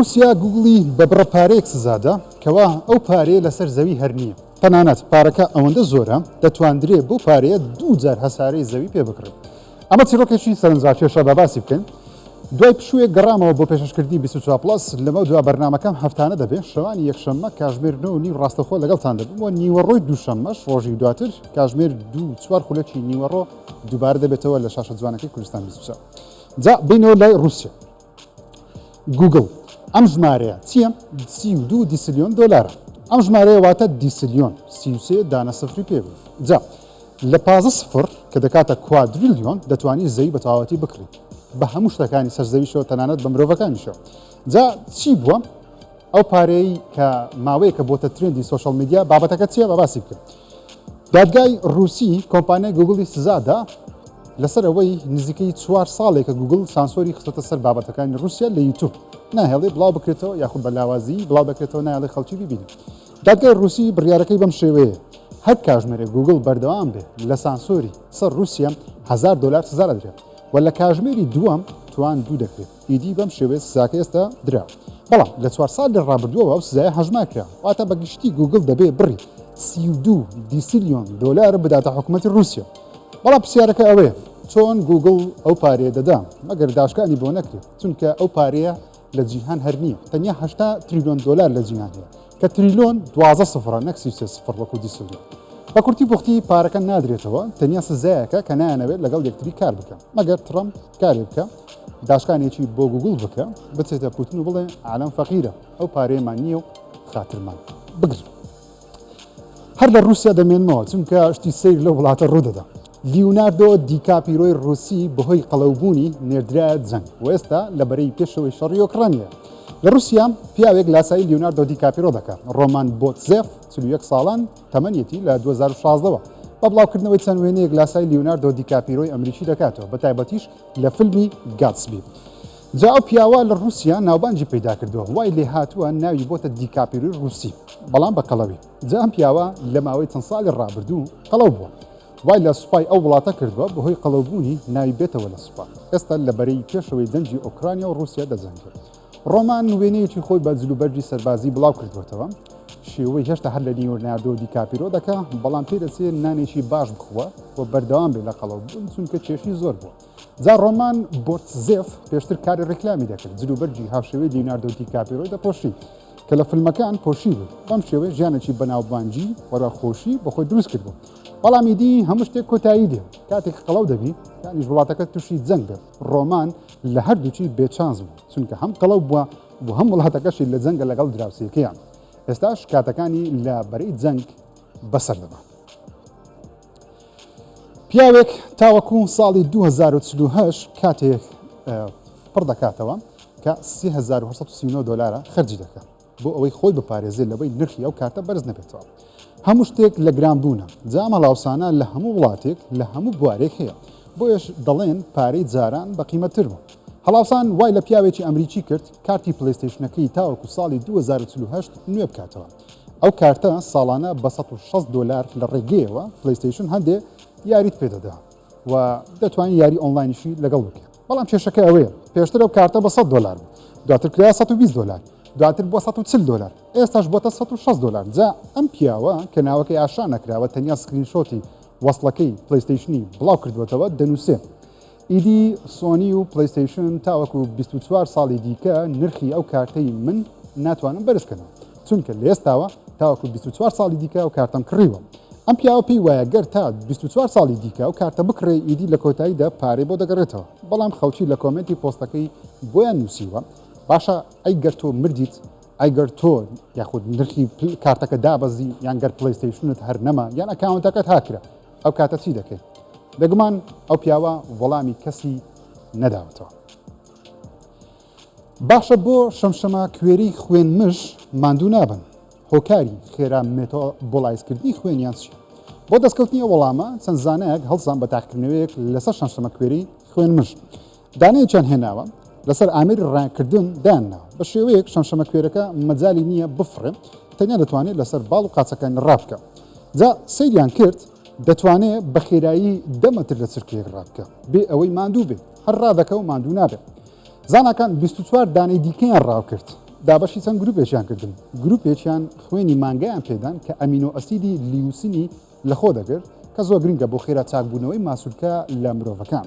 رووسیا گوگڵی بە بڕە پارەیەک سزادا کەوا ئەو پارەیە لەسەر زەوی هەر نییە. تەنانەت پارەکە ئەوەندە زۆرە دەتوانرێت بۆ پارەیە 2000 هەسارەی زەوی پێ بکڕێت. ئەمە چیرۆکێکی سەرنجڕاکێشە بە باسی بکەین. دوای پشوویەک گەڕامەوە بۆ پێشکردنی 24+ لەمە دو بەرنامەکەم هەفتانە دەبێت شەوانی یەکشەممە کاتژمێر 9 ڕاستەخۆ لەگەڵتان دەبم و نیوەڕۆی دووشەممەش ڕۆژی دواتر کاتژمێر 2-4 خولەکی نیوەڕۆ دووبارە دەبێتەوە لە شاشە جوانەکەی کوردستان 23. جا بینەوە لای رووسیا. گوگڵ ئەم ژمارەیە چییە؟ 32 دیسیلیۆن دۆلارە. ئەم ژمارەیە واتە دیسیلیۆن 33 دانە سفری پێ بوو. جا لە 15 سفر کە دەکاتە کوادریلیۆن دەتوانانی زەوی بە تەواوەتی بکڕیت بە هەموو شتەکانی سەرزەویشەوە تەنانەت بە مرۆڤەکانیشەوە. جا چی بووە؟ ئەو پارەی کە ماوەیە کە بۆتە ترندی سۆشەڵ میدیا بابەتەکە چییە بە باسی بکەین. دادگای رووسی کۆمپانیای گوگڵی سزادا لەسەر ئەوەی نزیکەی 4 ساڵێکە گوگڵ سانسۆری خستۆتە سەر بابەتەکانی رووسیا لە یوتیوب ناهێڵێ بڵاو بکرێتەوە یاخود بە لاوازی بڵاو بکرێتەوە نایڵێ خەڵکی ببینێت. دادگای رووسی بڕیارەکەی بەم شێوەیە هەر کاتژمێرێک گوگڵ بەردەوام بێ لە سانسۆری سەر رووسیا $1000 سزا دەدرێت و لە کاتژمێری دووەم توان دوو دەکرێت. ئیدی بەم شێوەیە سزاکە ئێستا درا. بەڵام لە 4 ساڵ لە ڕابردووەوە ئەو سزایە هەژما کرا واتە بەگشتی گوگڵ دەبێ بڕی 32 دیسیلیۆن دۆلار بداتە حکوومەتی رووسیا. بەڵام پرسیارەکە ئەوەیە چۆن گوگڵ ئەو پارەیە دەدا مەگەر داشکانی بۆ نەکرێت چونکە ئەو پارەیە لە جیهان هەر نییە تەنیا 8 تریلیۆن دۆلار لە جیهان هەیە کە تریلیۆن 12 سفرە نەک 33 سفر وەکو دیسیلیۆن. بە کورتی پوختی پارەکە نادرێتەوە تەنیا سزایەکە کە نایانەوێت لەگەڵ یەکتری کار بکە مەگەر ترەمپ کارێ بکە داشکانێکی بۆ گوگڵ بکە بچێتە پوتین و بڵێ عالەم فەقیرە ئەو پارەیەمان نییە و خاترمان بگرن. هەر لە رووسیا دەمێنمەوە چونکە شتی سیر لە وڵاتە ڕوودەدا. لیوناردۆ دیکاپیرۆی رووسی بەهۆی قەڵەوبوونی نێردرایە جەنگ و ئێستا لەبەرەی پێشەوەی شەڕی ئۆکرانیا. لە رووسیا پیاوێک لاسایی لیوناردۆ دیکاپیرۆ دەکات. ڕۆمان بۆتزێف 41 ساڵان تەمەنیەتی لە 2016ەوە بە بڵاوکردنەوەی چەند وێنەیەک لاسای لیوناردۆ دیکاپیرۆی ئەمریکی دەکاتەوە بە تایبەتیش لە فیلمی گاتسبی. جا ئەو پیاوە لە رووسیا ناوبانجی پەیدا کردووە وای لێ هاتووە ناوی بۆتە دیکاپیرۆی رووسی بەڵام بە قەڵەوی. جا ئەم پیاوە لە ماوەی چەند ساڵی ڕابردوو قەڵەو بووە وای لە سوپای ئەو وڵاتە کردووە بەهۆی قەڵەوبوونی ناوی بێتەوە لە سوپا. ئێستا لەبەرەی پێشەوەی جەنگی ئۆکرانیا و رووسیا دەجەنگێت. ڕۆمان وێنەیەکی خۆی بە جلوبەرجی سەربازی بڵاو کردوێتەوە شێوەی هێشتا هەر لە لیۆناردۆ دیکاپیرۆ دەکا بەڵام پێ دەچێت نانێکی باش بخوە و بەردەوام بێ لە قەڵەوبوون چونکە کێشی زۆر بووە. جا ڕۆمان بۆرتزێف پێشتر کاری ڕێکلامی دەکرد جلوبەرجی هاوشێوەی لیۆناردۆ دیکاپیرۆی دەپۆشی کە لە فیلمەکان پۆشی بوو بەم شێوەیە ژیانێکی بەناوبانجی وەراخۆشی بەخۆی دروست کردبوو. بەڵامی دی هەموو شتێک کۆتایی دێ کاتێک قەڵەو دەبی یانیش وڵاتەکە تووشی جەنگ بێت. ڕۆمان لە هەردووچی بێچانس بوو چونکە هەم قەڵەو بووە بۆ هەم وڵاتەکەشی لە جەنگە لەگەڵ دراوسێکەیان. ئێستاش کاتەکانی لە بەرەی جەنگ بەسەر دەبا. پیاوێک تاوەکو ساڵی 2048 کاتێک پڕ دەکاتەوە کە $3839 خەرجی دەکات بۆ ئەوەی خۆی بپارێزێت لەوەی نرخی ئەو کارتە بەرز نەبێتەوە. هەموو شتێک لە گرانبوونە جامە لاوسانە لە هەموو وڵاتێک لە هەموو بوارێک هەیە بۆیش دەڵێن پارەی جاران بە قیمەتتر بوو. هەڵاوسان وای لە پیاوێکی ئەمریکی کرد کارتی پلەیستیشنەکەی تاوەکو ساڵی 2048 نوێ بکاتەوە. ئەو کارتە ساڵانە بە $160 لە ڕێگەیەوە پلەیستیشن هەندێ یاریت پێدەدا و دەتوانین یاری ئۆنلاینشی لەگەڵ بکە. بەڵام کێشەکە ئەوەیە پێشتر ئەو کارتە بە $100 دواتر کرا $120 دواتر بۆ $140 ئێستاش بۆتە $160. جا ئەم پیاوە کە ناوەکەی ئاشان نەکراوە تەنیا سکرینشۆتی وەسڵەکەی پلەیستیشنی بڵاو کردوێتەوە دەنووسێ ئیدی سۆنی و پلەیستیشن تاوەکو 24 ساڵی دیکە نرخی ئەو کارتەی من ناتوانم بەرزکەنەوە چونکە لە ئێستاوە تاوەکو 24 ساڵی دیکە و کارتم کڕیوە. ئەم پیاوە پێی وایە گەر تا 24 ساڵی دیکە و کارتە بکڕێ ئیدی لە کۆتاییدا پارەی بۆ دەگەڕێتەوە. بەڵام خەڵکی لە کۆمنتی پۆستەکەی بۆیان نووسیوە باشە ئەی گەر تۆ مردیت ئەیگەر تۆ یاخود نرخی کارتەکە دابەزی یان گەر پلەیستیشنت هەر نەما یان ئەکاونتەکەت هاکرا ئەو کاتە چی دەکەیت؟ بێگومان ئەو پیاوە وەڵامی کەسی نەداوەتەوە. باشە بۆ شەمشەما کوێری خوێن مش ماندوو نابن هۆکاری خێرا مێتابۆڵایزکردنی خوێنیان چیە؟ بۆ دەستکەوتنی ئەو وەڵامە چەند زانایەک هەڵسان بە تاقیکردنەوەیەک لەسەر شەمشەمە کوێری خوێن مش دانەیەکیان هێناوە لەسەر ئامێری ڕاکردن داناوە بە شێوەیەک شەمشەمە کوێرەکە مەجای نییە بفڕێ تەنیا دەتوانێت لەسەر باڵ و قاچەکان ڕابکە. جا سەیریان کرد دەتوانێت بە خێرایی 10 مەتر لە چرکێک ڕابکە بێ ئەوەی ماندوو بێت هەر ڕادەکە و ماندوو نابێت. زانکان 24 دانەی دیکەیان ڕاو کرد دابەشی چەند گروپێکیان کردن گروپێکیان خوێنی مانگایان پێدان کە ئەمینۆ ئەسیدی لیوسینی لەخۆ دەگرت کە زۆر گرنگە بۆ خێرا چاکبوونەوەی ماسوولکە لە مرۆڤەکان.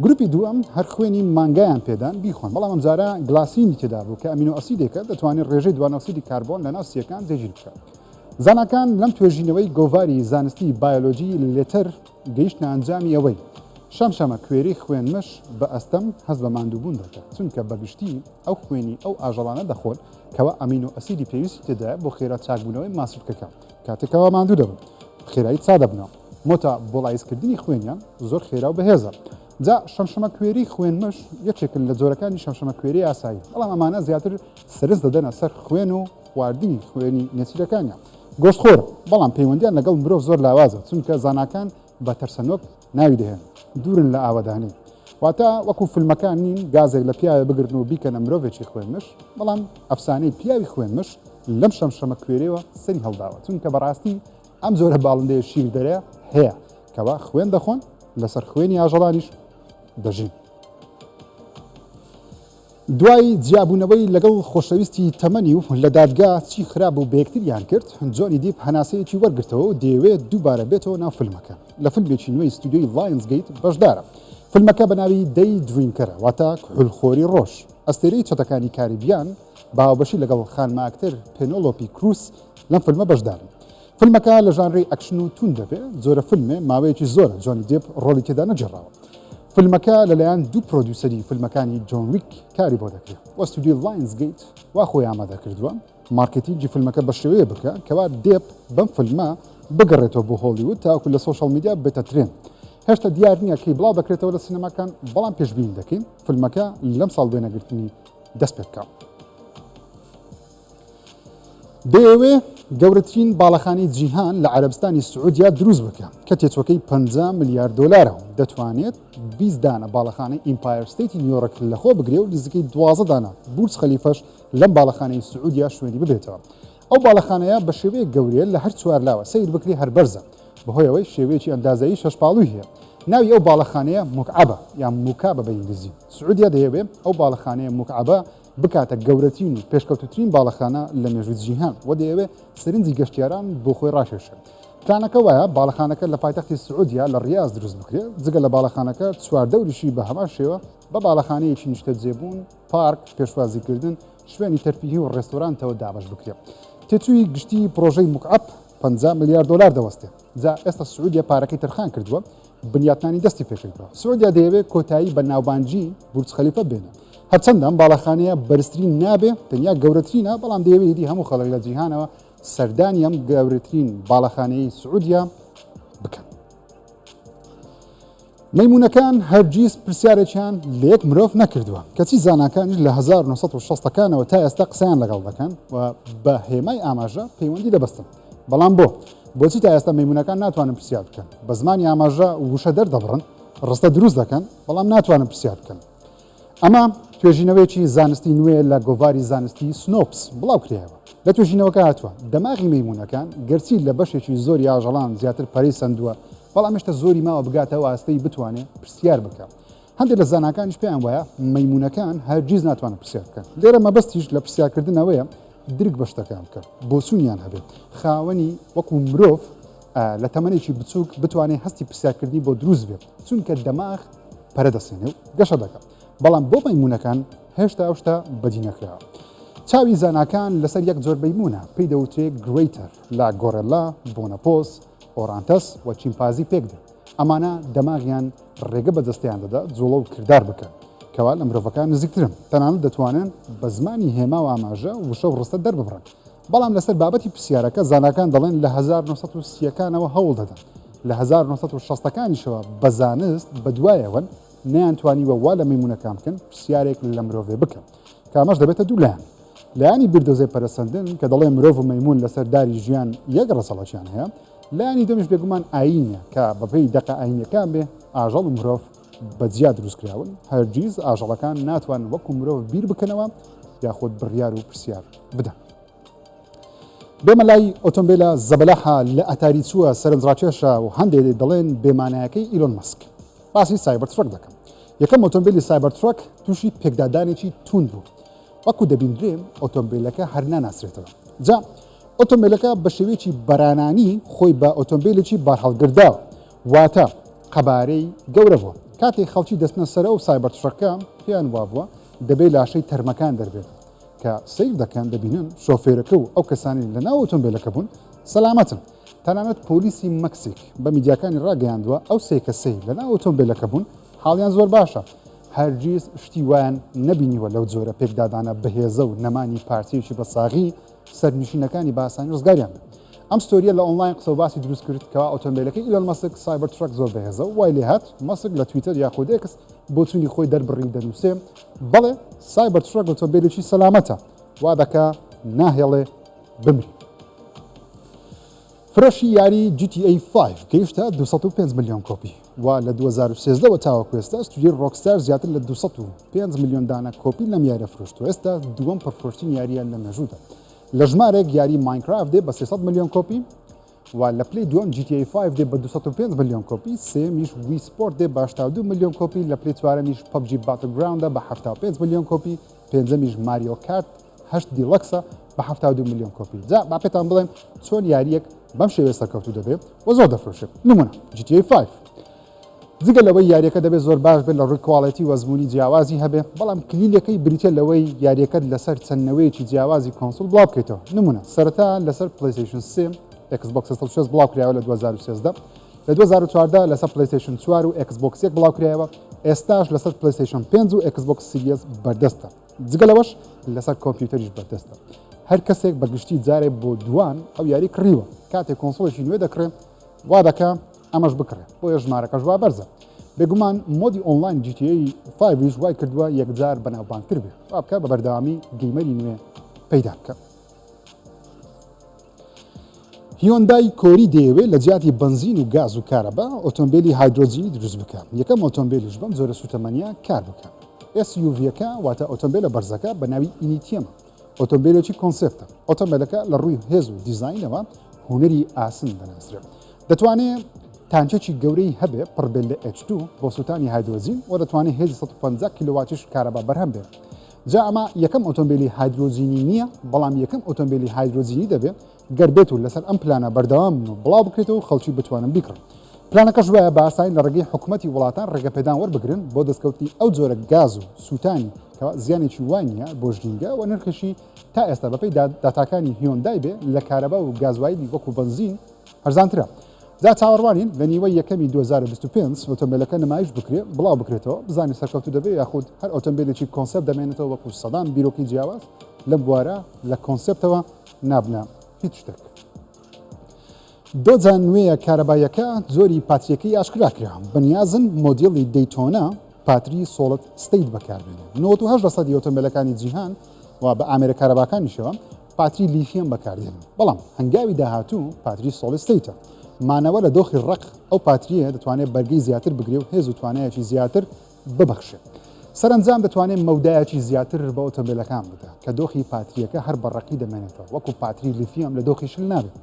گروپی دووەم هەر خوێنی مانگایان پێدان بیخۆن بەڵام ئەمجارە گلاسینی تێدا بوو کە ئەمینۆ ئەسیدێکە دەتوانێت ڕێژەی دوانۆکسیدی کاربۆن لە ناو سیەکان جێگیر بکات. زانکان لەم توێژینەوەی گۆڤاری زانستی بایۆلۆژی لێتەر گەیشتە ئەنجامی ئەوەی شەمشەمە کوێری خوێنمەش بە ئەستەم هەست بە ماندووبوون دەکات چونکە بەگشتی ئەو خوێنی ئەو ئاژەڵانە دەخۆن کەەوە ئەمینۆ ئەسیدی پێویستی تێدایە بۆ خێرا چاکبوونەوەی ماسوولکەکە کاتێکەوە ماندوو دەبن خێرایی چا دەبنەوە مۆتا بۆڵایزکردنی خوێنیان زۆر خێرا و بەهێزە. جا شەمشەمە کوێری خوێنمەش یەکێکن لە جۆرەکانی شەمشەمە کوێری ئاسایی بەڵام ئەمانە زیاتر سرنج دەدەنە سەر خوێن و خواردنی خوێنی نێچیرەکانیان گۆشتخۆر بەڵام پەیوەندیان لەگەڵ مرۆڤ زۆر لاوازە چونکە زانکان بە تەرسەنۆک ناوی دەهێن دوورن لە ئاوەدانی واتە وەکو فیلمەکان نین گازێک لە پیاوە بگرن و بیکەنە مرۆڤێکی خوێنمش بەڵام ئەفسانەی پیاوی خوێنمش لەم شەمشەمە کوێرەوە سەری هەڵداوە چونکە بەڕاستی ئەم زۆرە باڵندەیە شیر دەرەیە هەیە کەوا خوێن دەخۆن لەسەر خوێنی ئاژەڵانیش دەژین. دوای جیابوونەوەی لەگەڵ خۆشەویستی تەمەنی و لە دادگا چی خراپ و بەیەکتریان کرد جۆنی دیپ هەناسەیەکی وەرگرتەوە و دەیەوێت دووبارە بێتەوە ناو فیلمەکە لە فیلمێکی نوێی ستودیۆی لاینزگەیت بەشدارە. فیلمەکە بە ناوی دەی درینکەرە واتە کحولخۆری ڕۆژ ئەستێرەی چەتەکانی کاریبیان باوبەشی لەگەڵ خانماکتەر پێنۆلۆپی کروس لەم فیلمە بەشدارن. فیلمەکە لە ژانری ئەکشن و تون دەبێت زۆرە فیلمێ ماوەیەکی زۆرە جۆنی دیپ ڕۆڵی تێدا نەجێڕاوە. فیلمەکە لەلایەن دوو پرۆدیوسەری فیلمەکانی جۆن ویک کاری بۆ دەکرێت وە ستودیۆ لاینزگەیت وا خۆی ئامادە کردووە مارکتینگی فیلمەکە بە شێوەیە بکە کەوا دێپ بەم فیلمە بگەڕێتەوە بۆ هۆلیوود تاکو لە سۆشەڵ میدیا بێتە ترێن هێشتا دیار نییە کەی بڵاو دەکرێتەوە لە سینەماکان بەڵام پێشبین دەکەین فیلمەکە لەم ساڵ وێنەگرتنی دەست پێ بکە. دەیەوێ گەورەترین باڵەخانەی جیهان لە عەرەبستانی سعودیا دروست بکە کە تێچوەکەی 50 ملیار دۆلارە و دەتوانێت 20 دانە باڵەخانەی ئیمپایر ستیتی نیویۆرک لەخۆ بگرێ و نزیکەی 12 دانە بورج خەلیفەش لەم باڵەخانەی سعودیا شوێنی ببێتەوە. ئەو باڵەخانەیە بە شێوەیە گەورەیە لە هەر چوار لاوە سیر بکری هەر بەرزە بەهۆیەوەی شێوەیەکی ئەندازایی شەشپاڵووی هەیە. ناوی ئەو باڵەخانەیە مکعبە یان موکابە بە ئینگلیزی. سعودیا دەیەوێت ئەو باڵەخانەیە مکعبە بکاتە گەورەترین و پێشکەوتوترین باڵەخانە لە مێژووی جیهان و دەیەوێت سەرنجی گەشتیاران بۆ خۆی ڕاشێشە. پلانەکە وایە باڵەخانەکە لە پایتەختی سعودیا لە ڕیاض دروست بکرێت جگە لە باڵەخانەکە چواردەوریشی بە هەمان شێوە بە باڵەخانەیەکی نیشتە جێبوون پارک پێشوازیکردن شوێنی تەرفیهی و ڕێستۆرانتەوە دابش بکرێت. تێچووی گشتی پرۆژەی مکعب 50 ملیار دۆلار دەوەستێ. جا ئێستا سعودیا پارەکەی تەرخان کردووە بنیاتنانی دەستی پێکردووە. سعودیا دەیەوێت کۆتایی بە ناوبانجی بورج خەلیفە بێنە. هەرچەندەم باڵەخانەیە بەرزترین نابێ تەنیا گەورەترینە بەڵام دەیەوێتی هەموو خەڵک لە جیهانەوە سەردانی ئەم گەورەترین باڵەخانەی سعودیا بکەن. مەیمونەکان هەرگیز پرسیارێکیان لە یەک مرۆڤ نەکردووە کەچی زانکانیش لە 1960ەکانەوە تا ئێستا قسەیان لەگەڵ دەکەن و بە هێمای ئاماژە پەیوەندی دەبەستن. بەڵام بۆچی تا ئێستا مەیمونەکان ناتوانن پرسیار بکەن بە زمانی ئاماژە وشە دەردەبڕن ڕستە دروست دەکەن بەڵام ناتوانن پرسیار بکەن. ئەمە توێژینەوەیکی زانستی نوێ لە گۆڤاری زانستی سنۆپس بڵاو کرایەوە. لە توێژینەوەکە هاتووە دەماغی مەیمونەکان گەرچی لە بەشێکی زۆری ئاژەڵان زیاتر پەرەی سندووە بەڵام هێشتا زۆری ماوە بگاتەوە ئاستەی بتوانێت پرسیار بکات. هەندێک لە زانکانیش پێیان وایە مەیمونەکان هەرگیز ناتوانن پرسیار بکەن. لێرە مەبەستیش لە پرسیارکردنەوەیە درک بە شتەکان بکات بۆچوونیان هەبێت خاوەنی وەکو مرۆڤ لە تەمەنێکی بچووک بتوانێت هەستی پرسیارکردنی بۆ دروست بێت چونکە دەماغ پەرە دەسێنێ و گەشە دەکات. بەڵام بۆ مەیمونەکان هێشتا ئەوشتا بەدی نەکراوە. چاوی زانکان لەسەر یەک جۆر مەیمونە پێی دەوترێت گرێتەر لە گۆرەلا، بۆنەپۆس، ئۆرانتەس و چیمپازی پێکدا. ئەمانە دەماغیان ڕێگە بەدەستیان دەدا جوڵە و کردار بکەن کەوا لە مرۆڤەکان نزیکترن تەنانەت دەتوانن بە زمانی هێما و ئاماژە وشە و ڕستە دەرببڕن. بەڵام لەسەر بابەتی پرسیارەکە زانکان دەڵێن لە 1930ەکانەوە هەوڵ دەدەن لە 1960ەکانیشەوە بە زانست بە دوایەوەن نەیانتوانیوە وا لە مەیمونەکان بکەن پرسیارێک لە مرۆڤێ بکەن کامەش دەبێتە دوولایەن. لایانی بردۆزەی پەرەسەندن کە دەڵێ مرۆڤ و مەیمون لەسەر داری ژیان یەک ڕەسەڵەکیان هەیە لایانی دەمیش بێگومان ئاینە کە بەپێی دەقە ئاینەکان بێ ئاژەڵ و مرۆڤ بەجیا دروستکراون هەرگیز ئاژەڵەکان ناتوانن وەکو مرۆڤ بیر بکەنەوە یاخود بڕیار و پرسیار بدەن. بێمە لای ئۆتۆمبیلە زەبەلاحە لە ئەتاری چووە سەرنجڕاکێشە و هەندێک دەڵێن بێمانایەکەی ئیلۆن مەسک. باسی سایبەرترەک دەکەم. یەکەم ئۆتۆمبیلی سایبەرترەک تووشی پێکدادانێکی تون بوو. وەکو دەبیندرێ ئۆتۆمبیلەکە هەر ناناسرێتەوە. جا ئۆتۆمبیلەکە بە شێوەیەکی بەرانانی خۆی بە ئۆتۆمبیلێکی بارهەڵگرداوە، واتە قەبارەی گەورە بووە. کاتێک خەڵکی دەستنە سەرە و سایبەر تڕەکە پێیان وابووە دەبێت لاشەی تەرمەکان دەربێت کە سیر دەکەن دەبینن شۆفێرەکە و ئەو کەسانی لەناو ئۆتۆمبیلەکە بوون سەلامەتن. تەنانەت پۆلیسی مەکسیک بە میدیاکانی ڕاگەیاندووە ئەو سێ کەسەی لەناو ئۆتۆمبیلەکە بوون حاڵیان زۆر باشە. هەرگیز شتی وایان نەبینیوە لەو جۆرە پێکدادانە بەهێزە و نەمانی پارتیەکی بە ساغی سەرنشینەکانی بە ئاسانی ڕزگاریان بێت. ئەم ستۆریە لە ئۆنلاین قسە و باسی دروست کرد کەوا ئۆتۆمبیلەکەی ئیلۆن مەسک سایبەر تڕەک زۆر بەهێزە و وای لێ هات مەسک لە تویتەر یاخود ئێکس بۆ چوونی خۆی دەربڕی دەنووسێ بەڵێ سایبەر تڕەک ئۆتۆمبیلێکی سەلامەتە وا دەکا ناهێڵێ بمری. فرۆشی یاری GTA 5 گەیشتە 205 ملیۆن کۆپی و لە 2013ەوە تاوەکو ئێستا ستودیۆ ڕۆکستار زیاتر لە 205 ملیۆن دانە کۆپی لەم یاریە فرۆشتووە. ئێستا دووەم پڕفرۆشتنی یاریان لە مێژوودا. لە ژمارێک یاری ماینکرافت دێ بە 300 ملیۆن کۆپی و لە پلەی دووەم GTA 5 دێ بە 205 ملیۆن کۆپی، سێمیش وی سپۆرت دێ بە 82 ملیۆن کۆپی، لە پلەی چوارەمیش PUBG Battlegroundە بە 75 ملیۆن کۆپی، پێنجەمیش ماریۆ کارت 8 دیلەکسە بە 72 ملیۆن کۆپی. جا با پێتان بڵێم چۆن یاریەک بەم شێوەیە سەرکەوتوو دەبێت و زۆر دەفرۆشێت. نمونە GTA 5 جگە لەوەی یاریەکە دەبێت زۆر باش بێت لە ڕووی کواڵەتی وەزمونی جیاوازی هەبێ، بەڵام کلیلەکەی بریتە لەوەی یاریەکەت لەسەر چەندنەوەیەکی جیاوازی کۆنسۆل بڵاو بکەیتەوە. نمونە سەرەتا لەسەر PlayStation 3 Xbox 360 بڵاو کراوە لە 2013 لە 2014 لەسەر PlayStation 4 و Xbox 1 بڵاو کرایەوە، ئێستاش لەسەر PlayStation 5 و Xbox Series بەردەستە. جگە لەوەش لەسەر کۆمپیوتەریش بەردەستە. هەر کەسێک بەگشتی جارێک بۆ دوان ئەو یاری کڕیوە کاتێک کۆنسۆڵێکی نوێ دەکرێت وا دەکە ئەمەش بکڕێت بۆیە ژمارەکەش وا بەرزە. بێگومان مۆدی ئۆنلاین GTA 5 وای کردووە یەکجار بەناوبانگتر بێت وا بکە بە بەردەوامی گەیمەری نوێ پەیدا بکە. هیۆندای کۆری دەیەوێت لە جیاتی بنزین و گاز و کارەبا ئۆتۆمبیلی هایدرۆجینی دروست بکە. یەکەم ئۆتۆمبیلیش بەم جۆرە سوتەمەنیە کار بکە. SUV-یەکە واتە ئۆتۆمبیلە بەرزەکە بە ناوی ئینیتیەمە. ئۆتۆمبیلێکی کۆنسپتە. ئۆتۆمبیلەکە لە ڕووی هێز و دیزاینەوە هونەری ئاسن دەناسرێت. دەتوانێت تانچێکی گەورەی هەبێ پڕبێت لە H2 بۆ سوتانی هایدرۆجین و دەتوانێت هێزی 150 کیلوواتیش کارەبا بەرهەم بێت. جا ئەمە یەکەم ئۆتۆمبیلی هایدرۆجینی نییە، بەڵام یەکەم ئۆتۆمبیلی هایدرۆجینی دەبێت گەربێت و لەسەر ئەم پلانە بەردەوام و بڵاو بکرێتەوە و خەڵکی بتوانن بیکڕن. پلانەکەش وایە بە ئاسایی لە ڕێگەی حکوومەتی وڵاتان ڕێگەپێدان وەربگرن بۆ دەستکەوتی ئەو جۆرە گاز و سوتانی کەوا زیانێکی وای نییە بۆ ژینگە و نرخشی تا ئێستا بەپەی داتاکانی هیۆندای بێ لە کارەبا و گازوایلی وەکو بنزین هەرزانترە. جا چاوەڕوانین لە نیوەی یەکەمی 2025 ئۆتۆمبیلەکە نمایش بکرێت بڵاو بکرێتەوە بزانانی سەرکەوتو دەبێت یاخود هەر ئۆتۆمبیلێکی کۆنسپت دەمێنێتەوە وەکو سەدان بیرۆکی جیاواز لەم بوارە لە کۆنسپتەوە نابنە هیچ شتێک. دۆجان نوێیە کارەبایەکە زۆری پاتریەکەی ئاشکرا کرا بەنیازن مۆدیڵی دەیتۆنا پاتری سۆڵت ستیت بەکاربێنێت. 98% ئۆتۆمبیلەکانی جیهان و بە ئامێرە کارەباکانیشەوە پاتری لیفیەم بەکاردێن، بەڵام هەنگاوی داهاتوو پاتری سۆڵت ستیتە. مانەوە لە دۆخی ڕق ئەو پاتریە دەتوانێت بەرگەی زیاتر بگرێ و هێز و توانایەکی زیاتر ببەخشێت. سەرنجام دەتوانێت مەودایەکی زیاتر بە ئۆتۆمبیلەکان بدە کە دۆخی پاتریەکە هەر بەڕقی دەمێنێتەوە وەکو پاتری لیفیەم لە دۆخی شل نابێت.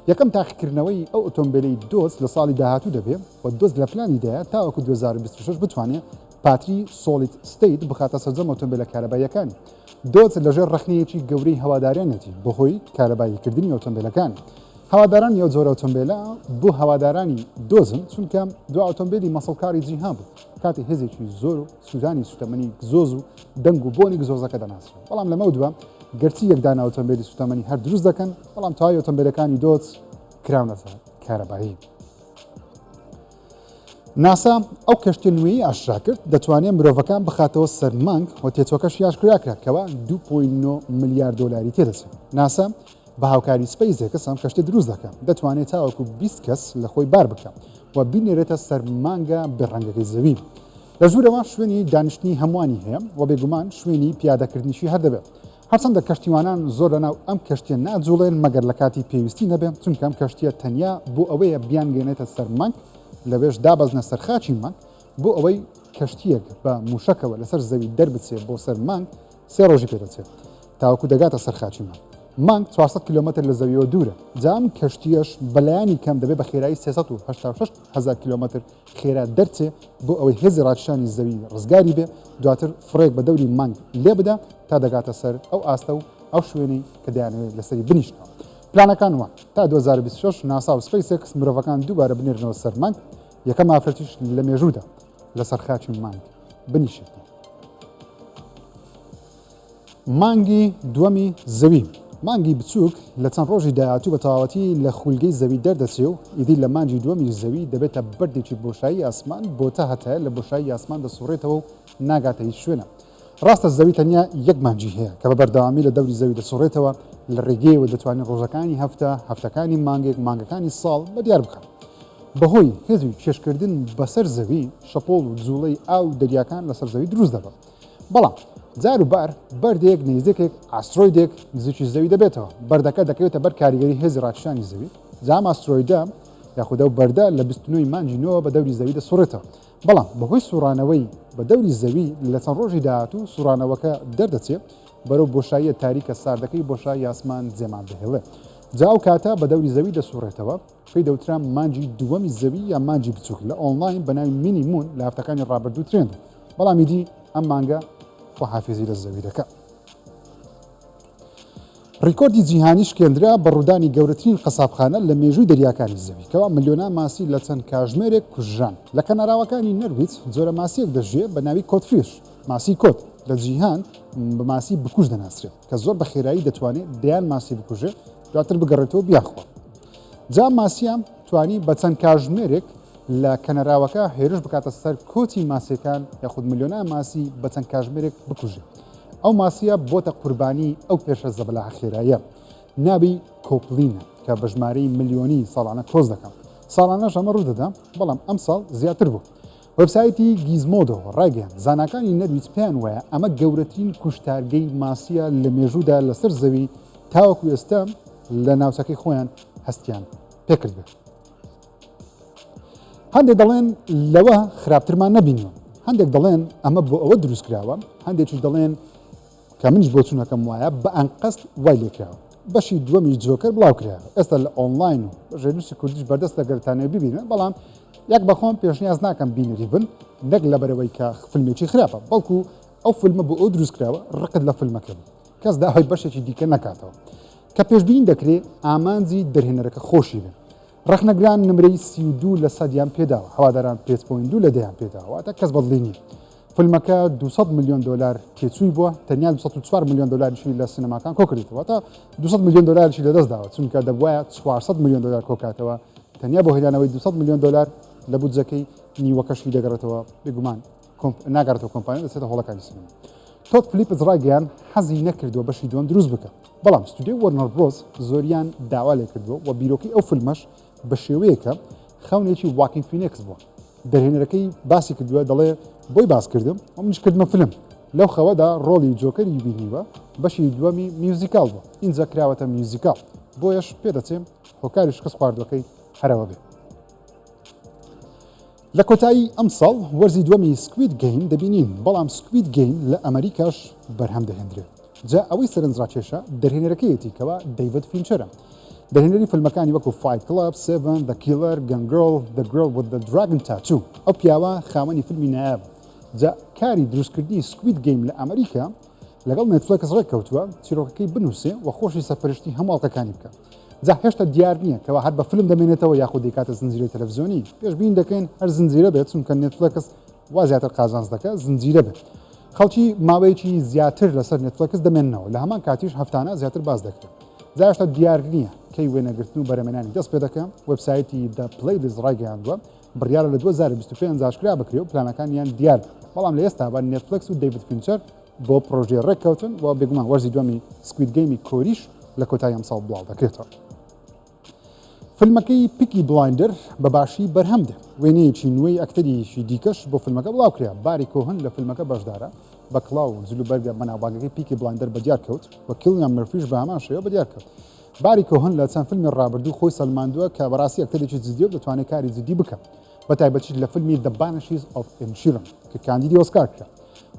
یەکەم تاقیکردنەوەی ئەو ئۆتۆمبیلی دۆست لە ساڵی داهاتوو دەبێت و دۆست لە پلانیدایە تاوەکو 2026 بتوانێت پاتری سۆلیت ستیت بخاتە سەرجەم ئۆتۆمبیلە کارەباییەکانی. دۆست لەژێر ڕخنەیەکی گەورەی هەوادارانێتی بەهۆی کارەباییکردنی ئۆتۆمبیلەکان. هەواداران یو جۆرە ئۆتۆمبیلە بۆ هەوادارانی دۆزن چونکە دو ئۆتۆمبیلی مەسڵکاری جیهان بوو کاتی هێزێکی زۆر و سوودانی سوتەمەنی گزۆز و دەنگ و بۆنی گزۆزەکە دەناسرێت. بەڵام لەمە دووە گەرچی یەکدانە ئۆتۆمبیلی سوتەمەنی هەر دروست دەکەن، بەڵام تاوای ئۆتۆمبیلەکانی دۆز کراونەتە کارەبایی. ناسا ئەو کەشتی نوێی ئاشرا کرد دەتوانێت مرۆڤەکان بخاتەوە سەر مانگ و تێچۆکەش یاشکرا کرا کەوە 2.9 ملیار دۆلاری تێدەچێت. ناسا بە هاوکاری سپەیسێکس ئەم کەشتە دروست دەکەن دەتوانێت تاوەکو 20 کەس لە خۆی بار بکەن و بینێرێتە سەر مانگە بێڕەنگەکەی زەوی. لە ژوورەوە شوێنی دانیشتنی هەمووانی هەیە و بێگومان شوێنی پیادەکردنیشی هەر دەبێت. هەرچەندە کەشتیوانان زۆر لەناو ئەم کەشتیە ناجوڵێن مەگەر لە کاتی پێویستی نەبێت چونکە ئەم کەشتیە تەنیا بۆ ئەوەیە بیانگەێنێتە سەر مانگ لەوێش دابەزنە سەرخاچی مانگ بۆ ئەوەی کەشتیەک بە موشەکەوە لەسەر زەوی دەربچێت بۆ سەر مانگ 3 ڕۆژی پێدەچێت تاوەکو دەگاتە سەرخاچی مانگ. مانگ 400 کیلومتر لە زەویەوە دوورە جام کەشتیەش بەلایانی کەم دەبێت بە خێرایی 386 هزار کیلومتر خێرا دەرچێ بۆ ئەوەی هێزی ڕادشانی زەوی ڕزگاری بێ دواتر فڕێک بە دەوری مانگ لێ بدە تا دەگاتە سەر ئەو ئاستە و ئەو شوێنەی کە دەیانەوێت لەسەری بنیشتەوە پلانەکان وە تا 2026 ناسا و سپیسێکس مرۆڤەکان دووبارە بنێرنەوە سەر مانگ یەکەم ئافرەتیش لە مێژوودا لەسەر خاچی مانگ بنیشێت مانگی دووەمی زەوی مانگی بچووک لە چەند ڕۆژی داهاتوو بە تەواوەتی لە خولگەی زەوی دەردەچێ و ئیدی لە مانگی دووەمی زەوی دەبێتە بەردێکی بۆشایی ئاسمان بۆ تا هەتایە لە بۆشایی ئاسمان دەسوڕێتەوە و ناگاتە هیچ شوێنە ڕاستە زەوی تەنیا یەک مانگی هەیە کە بە بەردەوامی لە دەوری زەوی دەسوڕێتەوە لە ڕێگەیەوە دەتوانێت ڕۆژەکانی هەفتەکانی مانگێک مانگەکانی ساڵ بەدیار بکەن بەهۆی هێزی چێشکردن بەسەر زەوی شەپۆڵ و جوڵەی ئاو دەریاکان لەسەر زەوی دروست دەبێت بەڵام جار و بار بەردێک نێزێکێک ئاسترۆیدێک نزیکی زەوی دەبێتەوە بەردەکە دەکەوێتە بەر کاریگەری هێزی ڕادشانی زەوی جام ئاسترۆیدا یاخودە و بەردە لە 29 مانجینەوە بە دەوری زەوی دەسوڕێتەوە بەڵام بەهۆی سوڕانەوەی بە دەوری زەوی لە چەند ڕۆژی داهاتوو سوڕانەوەکە دەردەچێت بەرەو بۆشاییە تاریکە ساردەکەی بۆشایی ئاسمان جێمان دەهێڵێت جا ئەو کاتە بە دەوری زەوی دەسوڕێتەوە پێی دەوترا مانجی دووەمی زەوی یا مانجی بچووک لە ئۆنلاین بە ناوی مینیمون لە هەفتەکانی ڕابردوو ترێن بەڵامی دی ئەم مانگە خۆحافیزی لە زەوی دەکە ڕیکۆردی جیهانی شکێندرا بە ڕوودانی گەورەترین قەسابخانە لە مێژووی دەریاکانی زەوی کەوا ملیۆنا ماسی لە چەند کاژمێرێک کوژران لە کەناراوەکانی نەرویج جۆرە ماسیەک دەژێت بە ناوی کۆتفیش ماسی کۆت لە جیهان بە ماسی بکوژ دەناسرێت کە زۆر بە خێرایی دەتوانێت دەیان ماسی بکوژێت دواتر بگەڕێتەوە بیاخۆ جا ماسیان توانی بە چەند کاژمێرێک لە کەنەراوەکە هێرش بکاتە سەر کۆچی ماسیەکان یاخود ملیۆنا ماسی بە چەند کاژمێرێک بکوژێت ئەو ماسیە بۆتە قوربانی ئەو پێشە زەبەلا خێراییە نابی کۆپلینە کە بە ژمارەی ملیۆنی ساڵانە کۆز دەکەم ساڵانەش ئەمە ڕوودەدا بەڵام ئەم ساڵ زیاتر بوو وەبسایتی گیزمۆدۆ ڕایگەیان زانکانی نەرویج پێیان وایە ئەمە گەورەترین کوشتارگەی ماسیە لە مێژوودا لەسەر زەوی تاوەکو ئێستا لە ناوچەکەی خۆیان هەستیان پێکرد بێت هەندێک دەڵێن لەوە خراپترمان نەبینەوە هەندێک دەڵێن ئەمە بۆ ئەوە دروست کراوە هەندێکی دەڵێن کە منیش بۆ چوونەکەم وایە بە ئەنقەست وای لێکراوە بەشی دووەمی جۆکەر بڵاو کراوە ئێستا لە ئۆنلاین و ژێنووسی کوردیش بەردەست دەگەرتانێ ببینن بەڵام یەک بەخۆم پێشنیاز ناکەم بینەری بن نەک لەبەرەوەی کە فیلمێکی خراپە بەڵکو ئەو فیلمە بۆ ئەو دروست کراوە ڕقت لە فیلمەکە بوو کەس داهای بەشێکی دیکە نکاتەوە کە پێشبین دەکرێت ئامانجی دەرهێنەرەکە خۆشی بێت ڕخنەگران نمرەی 32 لە سەدیان پێداوە هەواداران 5.2 لە دەیان پێداوەتە کەس بەدڵی نیە فیلمەکە 200 میلیۆن دلار تێچووی بووە تەنیا 4 میلیۆن دلاریشی لە سینەماکان کۆکردێتەوە تا 200 میلیۆن دلاریشی لەدەست داوە چونکە دەبواە 400 میلیۆن دلار کۆکاتەوە تەنیا بۆ هێنانەوەی 200 میلیۆن دلار لە بودجەکەی نیوەکەشی دەگەڕێتەوە بێگومان ناگەڕێتەوە کۆمپانیا دەچێتە هۆڵەکانی سینەما تۆت فلیپز ڕایگەیان حەزی نەکردووە بەشی دووەم دروست بکە بەڵام ستودیۆی وەرنەر برۆس زۆریان داوا لێ کردووە و بیرۆکەی ئەو فیلمەش بە شێوەیەکە خەونێکی واکین فینێکس بووە دەرهێنەرەکەی باسی کردووە دەڵێ بۆی باس کردم و منش کردمە فیلم لەو خەوەدا ڕۆڵی جۆکەری بینیوە بەشی دووەمی میوزیکال بوو ئینجا کراوەتە میوزیکال بۆیەش پێدەچێم هۆکاری شکست خواردوەکەی هەرەوە بێ لە کۆتایی ئەم ساڵ وەرزی دووەمی سکوید گەیم دەبینین بەڵام سکوید گەیم لە ئەمریکاش بەرهەم دەهێنرێت جا ئەوەی سەرنجڕاکێشە دەرهێنەرەکەیەتی کەوە دەیڤد فینچەرە دەرهێنەری فیلمەکانی وەکو فایت کلاب 7 The Killer Gun Girl The Girl with the Dragon Tattoo ئەو پیاوە خاوەنی فیلمی نایاب جا کاری دروستکردنی سکوید گەیم لە ئەمریکا لەگەڵ نێتفلیکس ڕێککەوتووە چیرۆکەکەی بنووسێ و خۆشی سەرپەرشتی هەماڵقەکانی بکە جا هێشتا دیار نییە کەەوە هەر بە فیلم دەمێنێتەوە یاخود دەکاتە زنجیرەی تەلەڤیزیۆنی پێشبین دەکەین هەر زنجیرە بێت چونکە نێتفلیکس وا زیاتر قازانج دەکات زنجیرە بێت خەڵکی ماوەیەکی زیاتر لەسەر نێتفلیکس دەمێننەوە لە هەمان کاتیش هەفتانە زیاتر باز دەکرێت جا هێشتا دیار نییە کەی وێنەگرتن و بەرەمێنانی دەست پێ دەکەم وەبسایتی دا پلیلیست ڕایگەیاندووە بڕیارە لە 2025 ئاشکرا بکرێ و پلانەکانیان دیار بەڵام لە ئێستا بە نێتفلیکس و دەیڤد فینچەر بۆ پرۆژێ ڕێککەوتن و بێگومان وەرزی دووەمی سکوید گەیمی کۆریش لە کۆتایی ئەم ساڵ بڵاو دەکرێتەوە فیلمەکەی پیکی بلایندر بەباشی بەرهەم دێ وێنەیەکی نوێی ئەکتەریشی دیکەش بۆ فیلمەکە بڵاو کرا باری کۆهن لە فیلمەکە بەشدارە بە کڵاو و زلوبەرگە بەناوبانگەکەی پیکی بلایندر بەدیار کەوت و کیلیان مەرفیش بە هەمان شێوە بەدیار کەوت باری کۆهن لە چەند فیلمی ڕابردوو خۆی سەلماندووە کە بەڕاستی ئەکتەرێکی جددی و دەتوانێت کاری جددی بکە بە تایبەتی لە فیلمی The Banshees of Inisherin کە کاندیدی ئۆسکار کرا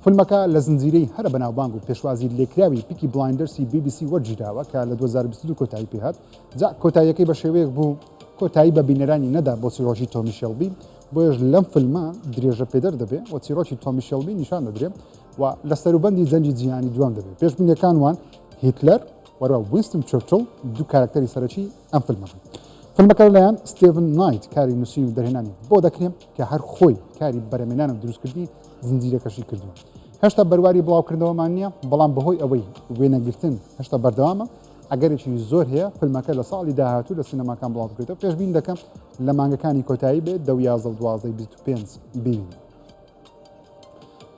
فیلمەکە لە زنجیرەی هەرە بەناوبانگ و پێشوازی لێکراوی پیکی بلایندەرسی BBC وەرگیراوە کە لە 2022 کۆتایی پێهات جا کۆتاییەکەی بە شێوەیەک بوو کۆتایی بە بینەرانی نەدا بۆ چیرۆکی تۆمی شێڵبی بۆیش لەم فیلمە درێژە پێدەر دەبێت و چیرۆکی تۆمی شێڵبی نیشان دەدرێت و لە سەروبەندی جەنگی جیهانی دوام دەبێت پێشبینیەکان وان هیتلەر وەرە وینستن چرچل دوو کارکتەری سەرەکی ئەم فیلمە فیلمەکە لەلایەن ستیڤن نایت کاری نووسین و دەرهێنانی بۆ دەکرێم کە هەر خۆی کاری بەرەمێنانم دروستکردنی زنجیرەکەشی کردووە هێشتا بەرواری بڵاوکردنەوەمان نییە بەڵام بەهۆی ئەوەی وێنەگرتن هێشتا بەردەوامە ئەگەرێکی زۆر هەیە فیلمەکە لە ساڵی داهاتوو لە سینەماکان بڵاو بکرێتەوە پێشبین دەکەم لە مانگەکانی کۆتایی بێت 12/12/25 ببین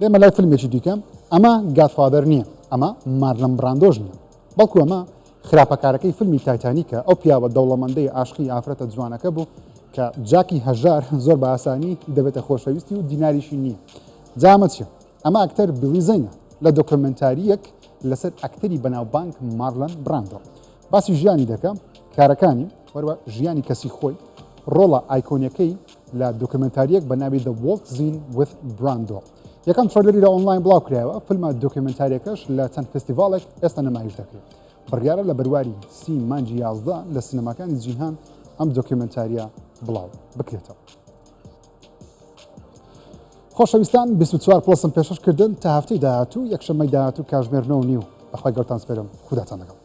لێمە لای فیلمێکی دیکەم ئەمە گادفادەر نییە ئەمە مارلۆن براندۆش نییە بەڵکو ئەمە خراپەکارەکەی فیلمی تایتانیکە ئەو پیاوە دەوڵەمەندەی عاشقی ئافرەتە جوانەکە بوو کە جاکی هەژار زۆر بە ئاسانی دەبێتە خۆشەویستی و دیناریشی نییە جامە چیە ئەمە ئەکتەر بیلی زەینە لە دۆکمنتاریەک لەسەر ئەکتەری بەناوبانگ مارلۆن براندۆ باسی ژیانی دەکەم کارەکانی وەروە ژیانی کەسی خۆی ڕۆڵە ئایکۆنیەکەی لە دۆکمنتاریەک بە ناوی The Walk Scene with Brando یەکەم ترۆلەری لە ئۆنلاین بڵاو کرایەوە فیلمە دۆکمنتاریەکەش لە چەند فستیڤالێک ئێستا نمایش دەکرێت بڕیارە لە بەرواری 30 مانگی 11 لە سینەماکانی جیهان ئەم دۆکمنتاریە بڵاو بکرێتەوە خۆشەویستان 24 پلسم پێشش کردن تا هەفتەی داهاتوو یەکشەممەی داهاتوو کاتژمێر 9:30 بەخوای گەورتان سپێرم خوداتان لەگەڵ